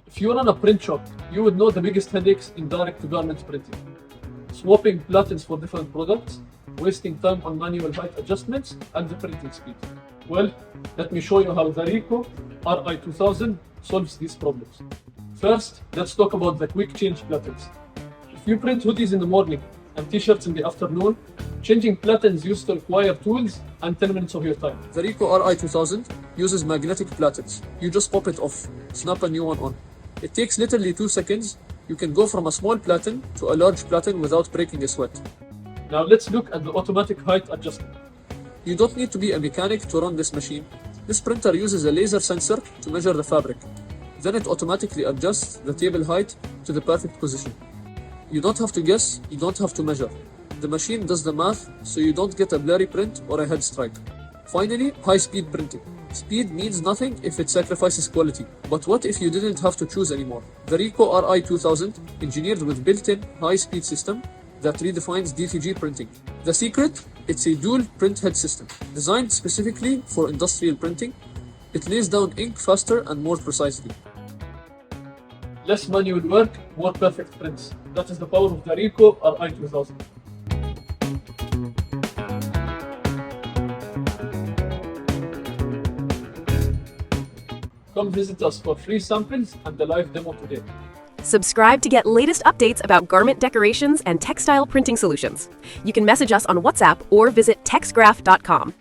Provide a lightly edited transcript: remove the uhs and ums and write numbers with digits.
If you run a print shop, you would know the biggest headaches in direct-to-garment printing. Swapping patterns for different products, wasting time on manual height adjustments, and the printing speed. Well, let me show you how the RICOH Ri2000 solves these problems. First, let's talk about the quick change patterns. If you print hoodies in the morning and t-shirts in the afternoon, changing patterns used to require tools and 10 minutes of your time. The RICOH Ri2000 uses magnetic patterns. You just pop it off, snap a new one on. It takes literally 2 seconds. You can go from a small pattern to a large pattern without breaking a sweat. Now let's look at the automatic height adjustment. You don't need to be a mechanic to run this machine. This printer uses a laser sensor to measure the fabric. Then it automatically adjusts the table height to the perfect position. You don't have to guess, you don't have to measure. The machine does the math, so you don't get a blurry print or a head strike. Finally, high-speed printing. Speed means nothing if it sacrifices quality. But what if you didn't have to choose anymore? The RICOH Ri2000, engineered with built-in high-speed system that redefines DTG printing. The secret? It's a dual print head system. Designed specifically for industrial printing, it lays down ink faster and more precisely. Less manual work, more perfect prints. That is the power of the RICOH Ri2000. Come visit us for free samples and the live demo today. Subscribe to get latest updates about garment decorations and textile printing solutions. You can message us on WhatsApp or visit texgraph.com.